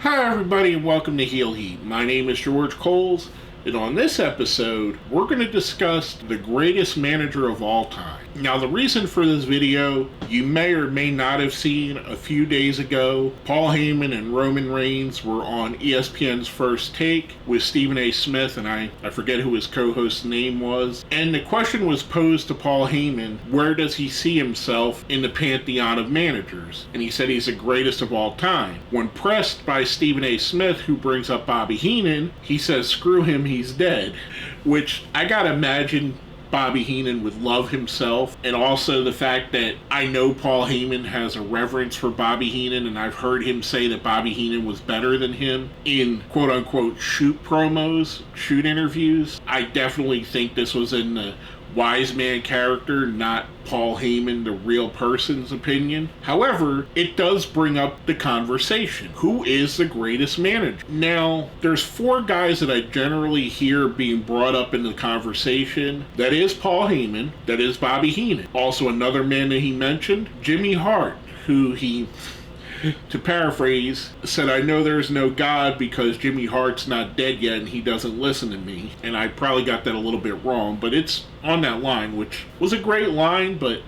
Hi everybody and welcome to Heel Heat. My name is George Coles, and on this episode, we're going to discuss the greatest manager of all time. Now, the reason for this video, you may or may not have seen a few days ago, Paul Heyman and Roman Reigns were on ESPN's First Take with Stephen A. Smith, and I forget who his co-host's name was. And the question was posed to Paul Heyman, where does he see himself in the pantheon of managers? And he said he's the greatest of all time. When pressed by Stephen A. Smith, who brings up Bobby Heenan, he says, screw him, he's dead. Which, I gotta imagine Bobby Heenan would love himself, and also the fact that I know Paul Heyman has a reverence for Bobby Heenan, and I've heard him say that Bobby Heenan was better than him in quote-unquote shoot promos, shoot interviews. I definitely think this was in the wise man character, not Paul Heyman, the real person's opinion. However, it does bring up the conversation. Who is the greatest manager? Now, there's four guys that I generally hear being brought up in the conversation. That is Paul Heyman, that is Bobby Heenan. Also, another man that he mentioned, Jimmy Hart, who he, to paraphrase, said, I know there's no God because Jimmy Hart's not dead yet and he doesn't listen to me. And I probably got that a little bit wrong, but it's on that line, which was a great line, but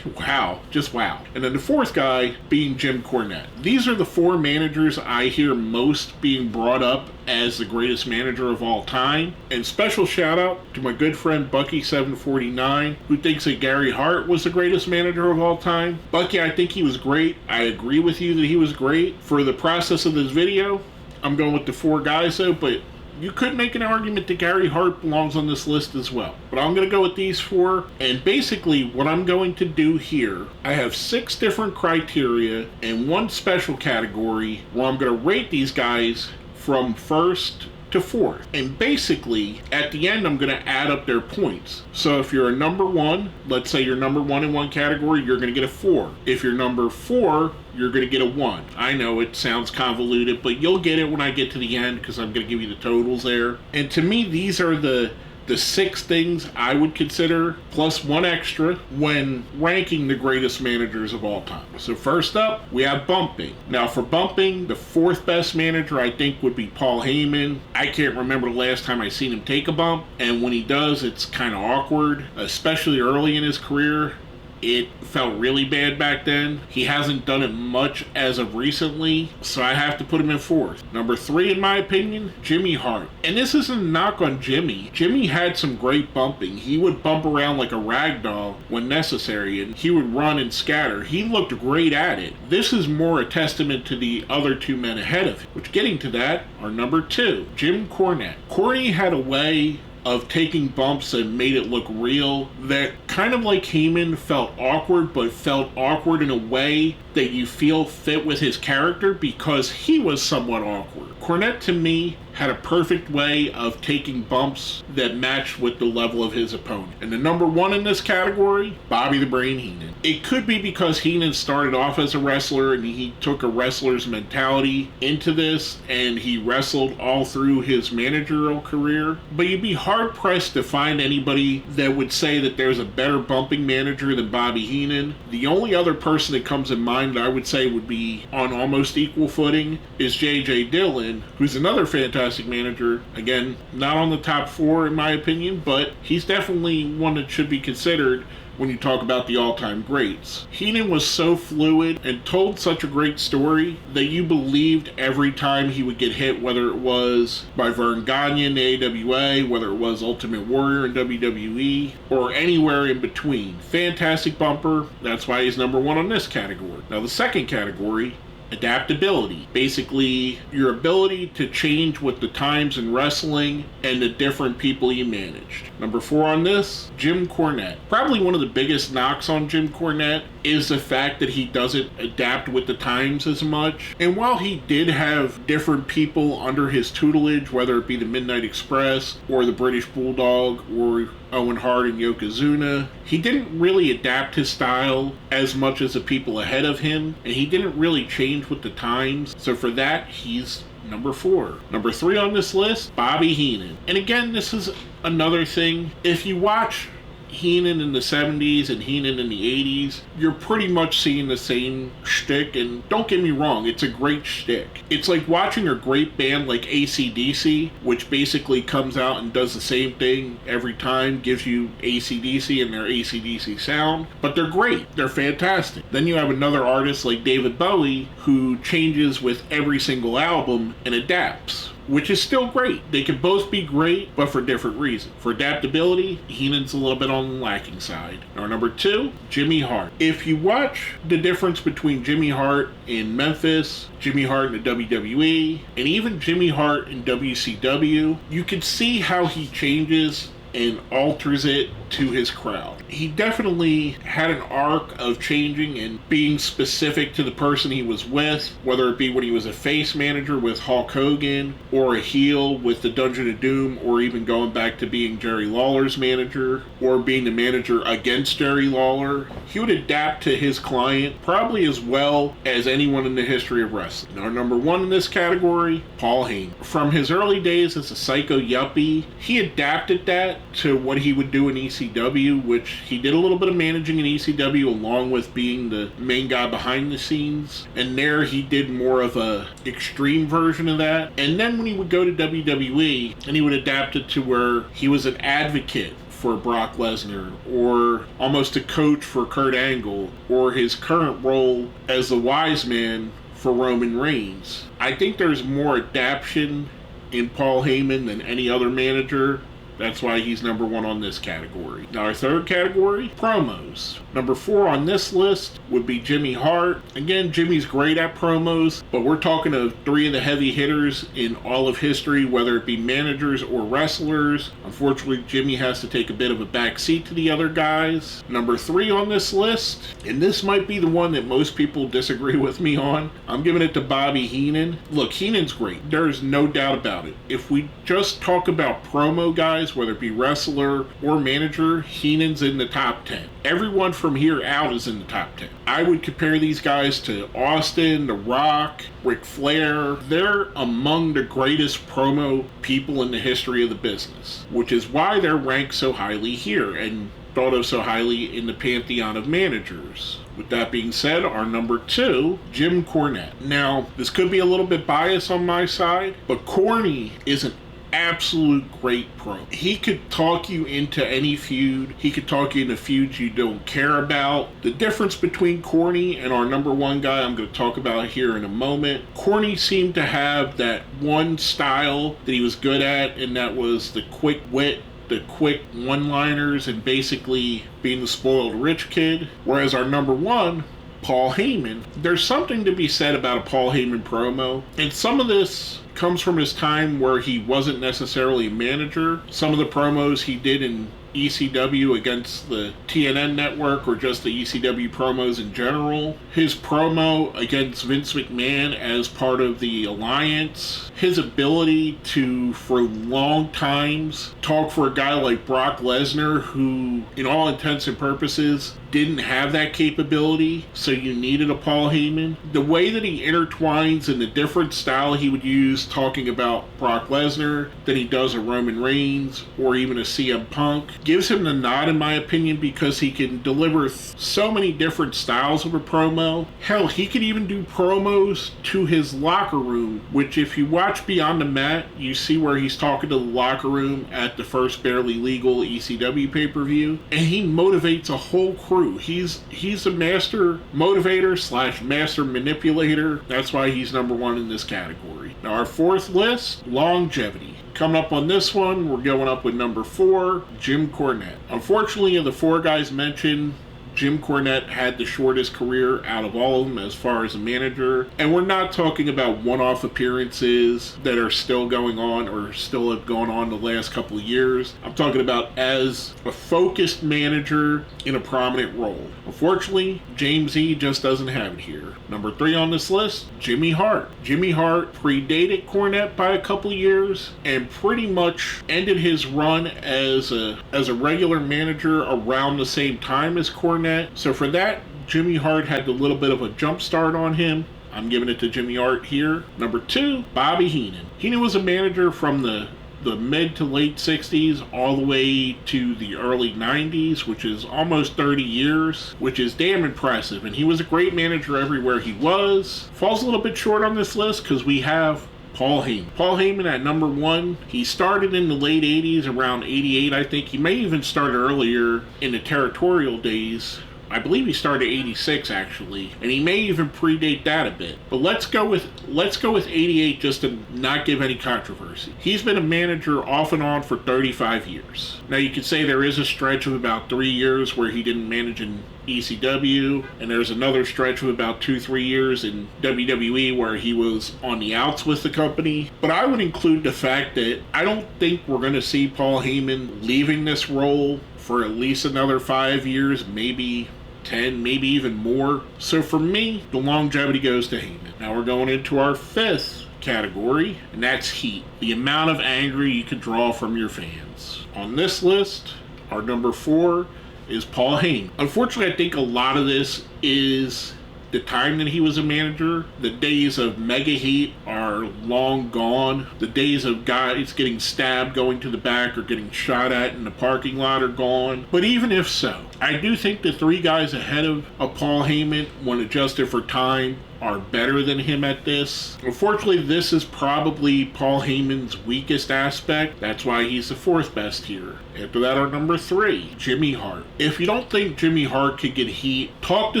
wow, just wow. And then the fourth guy being Jim Cornette. These are the four managers I hear most being brought up as the greatest manager of all time. And special shout out to my good friend Bucky749, who thinks that Gary Hart was the greatest manager of all time. Bucky, I think he was great. I agree with you that he was great. For the process of this video, I'm going with the four guys though, but you could make an argument that Gary Hart belongs on this list as well. But I'm going to go with these four. And basically what I'm going to do here, I have 6 different criteria and one special category where I'm going to rate these guys from first to fourth. And basically, at the end, I'm going to add up their points. So if you're a number 1, let's say you're number 1 in one category, you're going to get a 4. If you're number 4, you're going to get a 1. I know it sounds convoluted, but you'll get it when I get to the end because I'm going to give you the totals there. And to me, these are the 6 things I would consider, plus one extra, when ranking the greatest managers of all time. So first up, we have bumping. Now for bumping, the 4th best manager I think would be Paul Heyman. I can't remember the last time I seen him take a bump, and when he does, it's kind of awkward, especially early in his career. It felt really bad back then. He hasn't done it much as of recently, so I have to put him in 4th. Number 3, in my opinion, Jimmy Hart. And this isn't a knock on Jimmy. Jimmy had some great bumping. He would bump around like a rag doll when necessary, and he would run and scatter. He looked great at it. This is more a testament to the other 2 men ahead of him, which, getting to that, are number 2, Jim Cornette. Corny had a way of taking bumps that made it look real, that kind of like Heyman felt awkward, but felt awkward in a way that you feel fit with his character because he was somewhat awkward. Cornette, to me, had a perfect way of taking bumps that matched with the level of his opponent. And the number 1 in this category, Bobby the Brain Heenan. It could be because Heenan started off as a wrestler and he took a wrestler's mentality into this and he wrestled all through his managerial career. But you'd be hard-pressed to find anybody that would say that there's a better bumping manager than Bobby Heenan. The only other person that comes in mind that I would say would be on almost equal footing is J.J. Dillon, who's another fantastic manager. Again, not on the top 4 in my opinion, but he's definitely one that should be considered when you talk about the all-time greats. Heenan was so fluid and told such a great story that you believed every time he would get hit, whether it was by Verne Gagne in the AWA, whether it was Ultimate Warrior in WWE, or anywhere in between. Fantastic bumper. That's why he's number 1 on this category. Now the second category, adaptability. Basically, your ability to change with the times in wrestling and the different people you managed. Number 4 on this, Jim Cornette. Probably one of the biggest knocks on Jim Cornette is the fact that he doesn't adapt with the times as much. And while he did have different people under his tutelage, whether it be the Midnight Express or the British Bulldog or Owen Hart and Yokozuna, he didn't really adapt his style as much as the people ahead of him, and he didn't really change with the times. So for that, he's number 4. Number 3 on this list, Bobby Heenan. And again, this is another thing. If you watch Heenan in the 70s and Heenan in the 80s, you're pretty much seeing the same shtick, and don't get me wrong, it's a great shtick. It's like watching a great band like AC/DC, which basically comes out and does the same thing every time, gives you AC/DC and their AC/DC sound, but they're great, they're fantastic. Then you have another artist like David Bowie, who changes with every single album and adapts, which is still great. They can both be great, but for different reasons. For adaptability, Heenan's a little bit on the lacking side. Our number 2, Jimmy Hart. If you watch the difference between Jimmy Hart in Memphis, Jimmy Hart in the WWE, and even Jimmy Hart in WCW, you can see how he changes and alters it to his crowd. He definitely had an arc of changing and being specific to the person he was with, whether it be when he was a face manager with Hulk Hogan, or a heel with the Dungeon of Doom, or even going back to being Jerry Lawler's manager, or being the manager against Jerry Lawler. He would adapt to his client probably as well as anyone in the history of wrestling. Our number 1 in this category, Paul Heyman. From his early days as a psycho yuppie, he adapted that to what he would do in ECW, which he did a little bit of managing in ECW along with being the main guy behind the scenes, and there he did more of a extreme version of that. And then when he would go to WWE, and he would adapt it to where he was an advocate for Brock Lesnar, or almost a coach for Kurt Angle, or his current role as the wise man for Roman Reigns. I think there's more adaptation in Paul Heyman than any other manager. That's why he's number 1 on this category. Now our third category, promos. Number 4 on this list would be Jimmy Hart. Again, Jimmy's great at promos, but we're talking of 3 of the heavy hitters in all of history, whether it be managers or wrestlers. Unfortunately, Jimmy has to take a bit of a back seat to the other guys. Number 3 on this list, and this might be the one that most people disagree with me on, I'm giving it to Bobby Heenan. Look, Heenan's great. There's no doubt about it. If we just talk about promo guys, whether it be wrestler or manager, Heenan's in the top 10. Everyone from here out is in the top 10. I would compare these guys to Austin, The Rock, Ric Flair. They're among the greatest promo people in the history of the business, which is why they're ranked so highly here and thought of so highly in the pantheon of managers. With that being said, our number 2, Jim Cornette. Now, this could be a little bit biased on my side, but Corny is an absolute great pro. He could talk you into any feud. He could talk you into feuds you don't care about. The difference between Corny and our number 1 guy I'm going to talk about here in a moment, Corny seemed to have that one style that he was good at, and that was the quick wit, the quick one-liners, and basically being the spoiled rich kid. Whereas our number 1, Paul Heyman, there's something to be said about a Paul Heyman promo, and some of this comes from his time where he wasn't necessarily a manager. Some of the promos he did in ECW against the TNN network, or just the ECW promos in general. His promo against Vince McMahon as part of the Alliance. His ability to, for long times, talk for a guy like Brock Lesnar, who, in all intents and purposes, didn't have that capability, so you needed a Paul Heyman. The way that he intertwines and the different style he would use talking about Brock Lesnar than he does a Roman Reigns or even a CM Punk gives him the nod, in my opinion, because he can deliver so many different styles of a promo. Hell, he could even do promos to his locker room, which if you watch Beyond the Mat, you see where he's talking to the locker room at the first Barely Legal ECW pay-per-view, and he motivates a whole crew. He's a master motivator / master manipulator. That's why he's number 1 in this category. Now our 4th list, longevity. Coming up on this one, we're going up with number 4, Jim Cornette. Unfortunately, of the 4 guys mentioned, Jim Cornette had the shortest career out of all of them as far as a manager. And we're not talking about one-off appearances that are still going on or still have gone on the last couple of years. I'm talking about as a focused manager in a prominent role. Unfortunately, James E. just doesn't have it here. Number 3 on this list, Jimmy Hart. Jimmy Hart predated Cornette by a couple of years and pretty much ended his run as a regular manager around the same time as Cornette. So for that, Jimmy Hart had a little bit of a jump start on him. I'm giving it to Jimmy Hart here. Number 2, Bobby Heenan. Heenan was a manager from the the mid to late 60s all the way to the early 90s, which is almost 30 years, which is damn impressive. And he was a great manager everywhere he was. Falls a little bit short on this list because we have Paul Heyman. Paul Heyman at number 1. He started in the late 80s, around 88, I think. He may even start earlier in the territorial days. I believe he started 86 actually, and he may even predate that a bit. But let's go with 88 just to not give any controversy. He's been a manager off and on for 35 years. Now you could say there is a stretch of about 3 years where he didn't manage in ECW, and there's another stretch of about 2-3 years in WWE where he was on the outs with the company. But I would include the fact that I don't think we're going to see Paul Heyman leaving this role for at least another 5 years, maybe 10, maybe even more. So for me, the longevity goes to Heyman. Now we're going into our 5th category, and that's heat. The amount of anger you can draw from your fans. On this list, our number 4 is Paul Heyman. Unfortunately, I think a lot of this is the time that he was a manager. The days of mega heat are long gone. The days of guys getting stabbed going to the back or getting shot at in the parking lot are gone. But even if so, I do think the 3 guys ahead of Paul Heyman, when adjusted for time, are better than him at this. Unfortunately, this is probably Paul Heyman's weakest aspect. That's why he's the 4th best here. After that, our number 3, Jimmy Hart. If you don't think Jimmy Hart could get heat, talk to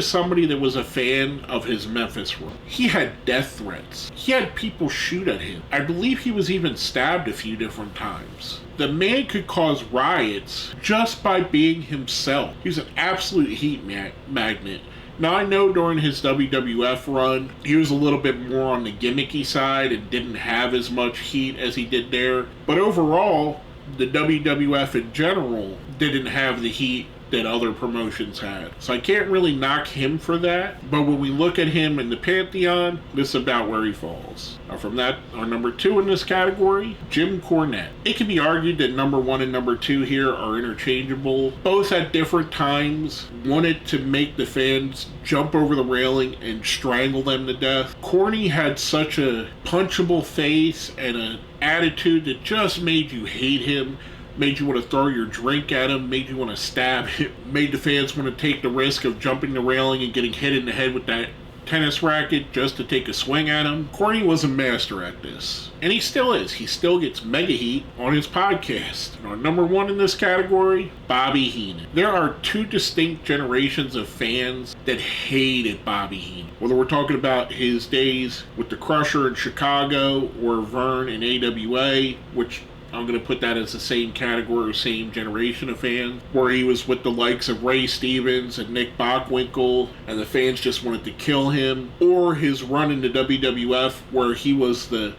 somebody that was a fan of his Memphis run. He had death threats. He had people shoot at him. I believe he was even stabbed a few different times. The man could cause riots just by being himself. He's an absolute heat magnet. Now, I know during his WWF run, he was a little bit more on the gimmicky side and didn't have as much heat as he did there. But overall, the WWF in general didn't have the heat that other promotions had. So I can't really knock him for that. But when we look at him in the Pantheon, this is about where he falls. Now from that, our number 2 in this category, Jim Cornette. It can be argued that number 1 and number 2 here are interchangeable. Both at different times wanted to make the fans jump over the railing and strangle them to death. Corny had such a punchable face and an attitude that just made you hate him. Made you want to throw your drink at him, made you want to stab him, made the fans want to take the risk of jumping the railing and getting hit in the head with that tennis racket just to take a swing at him. Corny was a master at this. And he still is. He still gets mega heat on his podcast. And our number 1 in this category, Bobby Heenan. There are 2 distinct generations of fans that hated Bobby Heenan. Whether we're talking about his days with the Crusher in Chicago or Vern in AWA, which I'm going to put that as the same category or same generation of fans, where he was with the likes of Ray Stevens and Nick Bockwinkel, and the fans just wanted to kill him, or his run into WWF, where he was the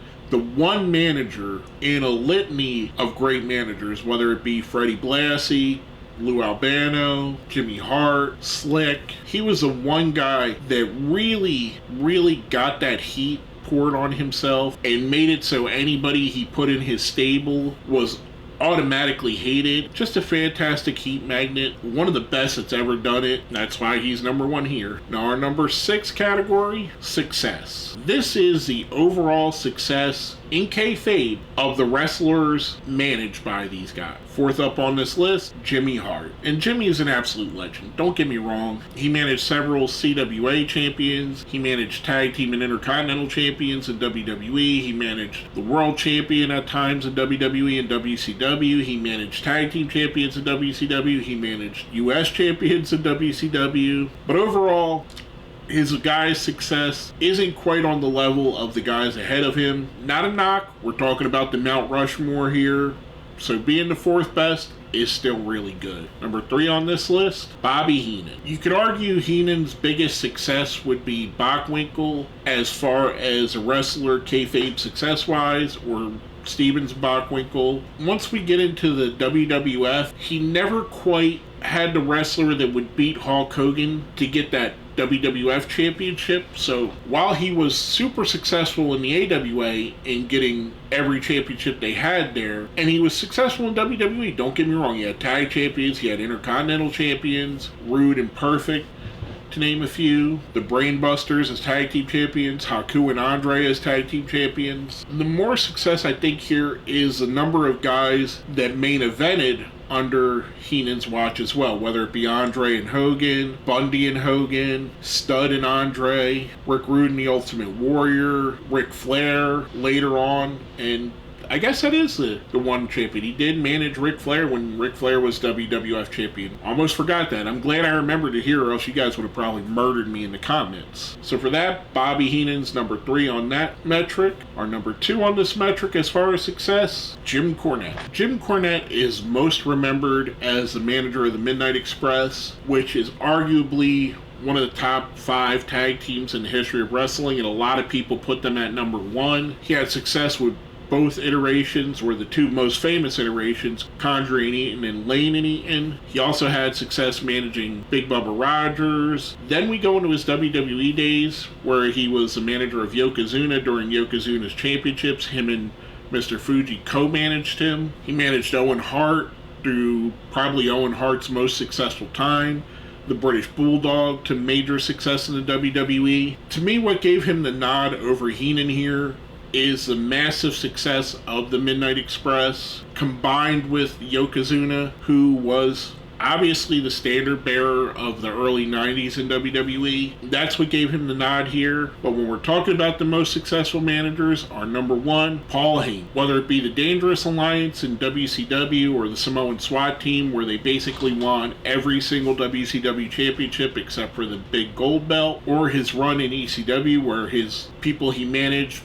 one manager in a litany of great managers, whether it be Freddie Blassie, Lou Albano, Jimmy Hart, Slick. He was the one guy that really, really got that heat poured on himself and made it so anybody he put in his stable was automatically hated. Just a fantastic heat magnet. One of the best that's ever done it. That's why he's number 1 here. Now our number 6 category, success. This is the overall success in kayfabe of the wrestlers managed by these guys. 4th up on this list, Jimmy Hart. And Jimmy is an absolute legend. Don't get me wrong. He managed several CWA champions. He managed tag team and intercontinental champions in WWE. He managed the world champion at times in WWE and WCW. He managed tag team champions in WCW. He managed US champions in WCW. But overall, his guy's success isn't quite on the level of the guys ahead of him. Not a knock. We're talking about the Mount Rushmore here. So being the 4th best is still really good. Number 3 on this list, Bobby Heenan. You could argue Heenan's biggest success would be Bockwinkel as far as a wrestler kayfabe success-wise, or Stevens Bockwinkel. Once we get into the WWF, he never quite had the wrestler that would beat Hulk Hogan to get that WWF championship. So while he was super successful in the AWA in getting every championship they had there, and he was successful in WWE, don't get me wrong, he had tag champions, he had intercontinental champions, Rude and Perfect, to name a few. The Brainbusters as tag team champions, Haku and Andre as tag team champions. The more success I think here is the number of guys that main evented under Heenan's watch as well, whether it be Andre and Hogan, Bundy and Hogan, Stud and Andre, Rick Rude and the Ultimate Warrior, Ric Flair later on, and I guess that is the one champion. He did manage Ric Flair when Ric Flair was WWF champion. Almost forgot that. I'm glad I remembered it here, or else you guys would have probably murdered me in the comments. So for that, Bobby Heenan's number 3 on that metric. Our number 2 on this metric as far as success, Jim Cornette. Jim Cornette is most remembered as the manager of the Midnight Express, which is arguably one of the top 5 tag teams in the history of wrestling, and a lot of people put them at number 1. He had success with both iterations, were the 2 most famous iterations, Condrey and Eaton and Lane and Eaton. He also had success managing Big Bubba Rogers. Then we go into his WWE days, where he was the manager of Yokozuna during Yokozuna's championships. Him and Mr. Fuji co-managed him. He managed Owen Hart through probably Owen Hart's most successful time, the British Bulldog, to major success in the WWE. To me, what gave him the nod over Heenan here is the massive success of the Midnight Express, combined with Yokozuna, who was obviously the standard bearer of the early 90s in WWE. That's what gave him the nod here. But when we're talking about the most successful managers, our number 1, Paul Heyman. Whether it be the Dangerous Alliance in WCW or the Samoan SWAT team, where they basically won every single WCW championship except for the big gold belt, or his run in ECW, where his people he managed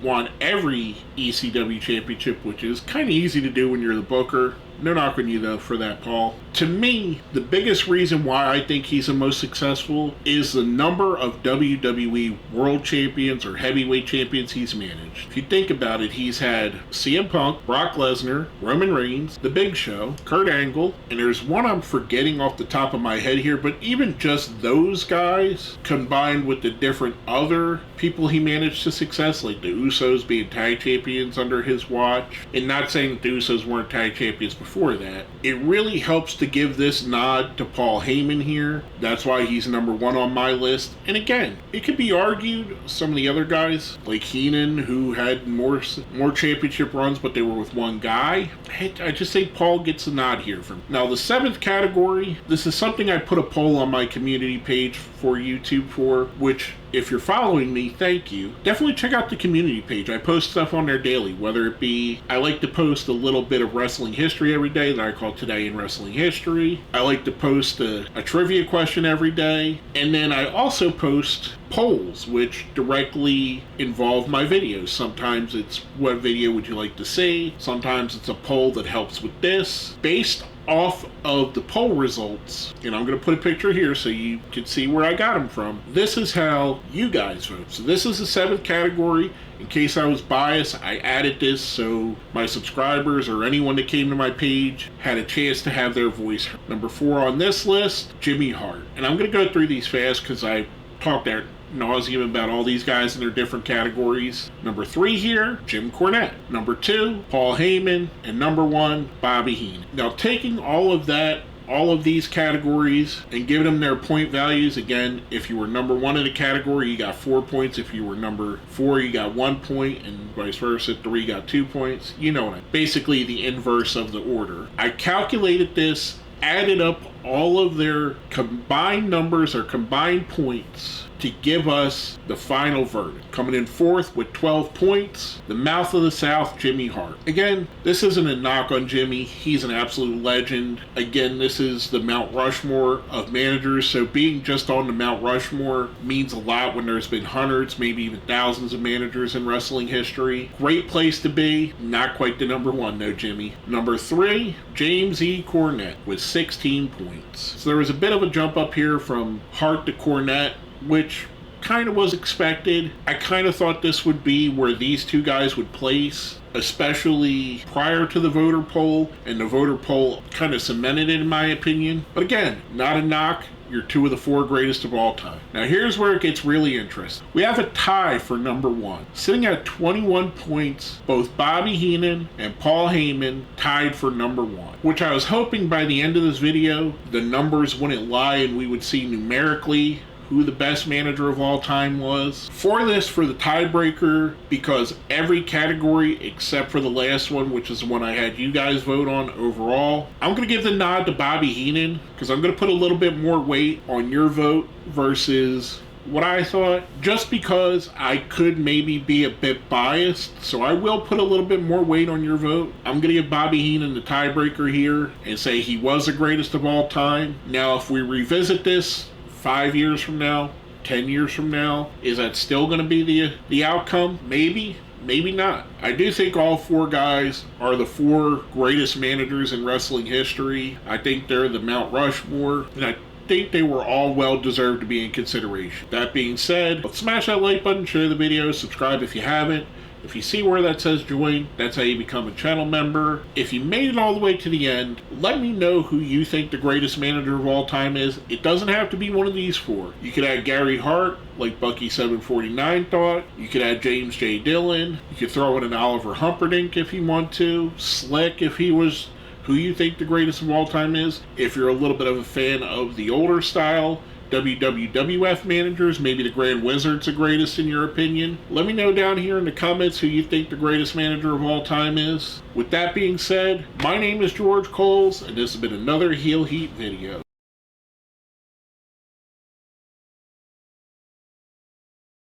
won every ECW championship, which is kind of easy to do when you're the booker. No knock on you, though, for that, Paul. To me, the biggest reason why I think he's the most successful is the number of WWE World Champions or Heavyweight Champions he's managed. If you think about it, he's had CM Punk, Brock Lesnar, Roman Reigns, The Big Show, Kurt Angle, and there's one I'm forgetting off the top of my head here, but even just those guys, combined with the different other people he managed to success, like the Usos being tag champions under his watch, and not saying that the Usos weren't tag champions before that, it really helps to give this nod to Paul Heyman here. That's why he's number 1 on my list. And again, it could be argued some of the other guys, like Heenan, who had more championship runs, but they were with one guy. I just think Paul gets a nod here. Now, the 7th category, this is something I put a poll on my community page for YouTube for, which, if you're following me, thank you. Definitely check out the community page. I post stuff on there daily, whether it be, I like to post a little bit of wrestling history every day that I call Today in Wrestling History. I like to post a trivia question every day. And then I also post polls, which directly involve my videos. Sometimes it's, what video would you like to see? Sometimes it's a poll that helps with this. Based off of the poll results, and I'm going to put a picture here so you can see where I got them from. This is how you guys vote. So this is the 7th category. In case I was biased, I added this so my subscribers or anyone that came to my page had a chance to have their voice heard. Number 4 on this list, Jimmy Hart. And I'm going to go through these fast because I talked ad nauseum about all these guys in their different categories. Number 3 here, Jim Cornette. Number 2, Paul Heyman. And number 1, Bobby Heenan. Now, taking all of these categories and giving them their point values, again, if you were number 1 in a category, you got 4 points. If you were number 4, you got 1 point, and vice versa. 3 got 2 points. You know what I mean. Basically the inverse of the order. I calculated this, added up all of their combined numbers or combined points to give us the final verdict. Coming in 4th with 12 points, the Mouth of the South, Jimmy Hart. Again, this isn't a knock on Jimmy. He's an absolute legend. Again, this is the Mount Rushmore of managers, so being just on the Mount Rushmore means a lot when there's been hundreds, maybe even thousands of managers in wrestling history. Great place to be. Not quite the number 1, though, Jimmy. Number 3, James E. Cornette with 16 points. So there was a bit of a jump up here from Hart to Cornette, which kind of was expected. I kind of thought this would be where these two guys would place, especially prior to the voter poll, and the voter poll kind of cemented it in my opinion. But again, not a knock. your two of the four greatest of all time. Now here's where it gets really interesting. We have a tie for number one. Sitting at 21 points, both Bobby Heenan and Paul Heyman tied for number one, which I was hoping by the end of this video, the numbers wouldn't lie and we would see numerically who the best manager of all time was. For the tiebreaker, because every category except for the last one, which is the one I had you guys vote on overall, I'm going to give the nod to Bobby Heenan, because I'm going to put a little bit more weight on your vote versus what I thought, just because I could maybe be a bit biased, so I will put a little bit more weight on your vote. I'm going to give Bobby Heenan the tiebreaker here and say he was the greatest of all time. Now, if we revisit this 5 years from now, 10 years from now, is that still going to be the outcome? Maybe, maybe not. I do think all four guys are the four greatest managers in wrestling history. I think they're the Mount Rushmore, and I think they were all well deserved to be in consideration. That being said, smash that like button, share the video, subscribe if you haven't. If you see where that says join, that's how you become a channel member. If you made it all the way to the end, let me know who you think the greatest manager of all time is. It doesn't have to be one of these four. You could add Gary Hart, like Bucky749 thought. You could add James J. Dillon. You could throw in an Oliver Humperdinck if you want to. Slick if he was who you think the greatest of all time is. If you're a little bit of a fan of the older style WWF managers, maybe the Grand Wizard's the greatest in your opinion. Let me know down here in the comments who you think the greatest manager of all time is. With that being said, my name is George Coles, and this has been another Heel Heat video.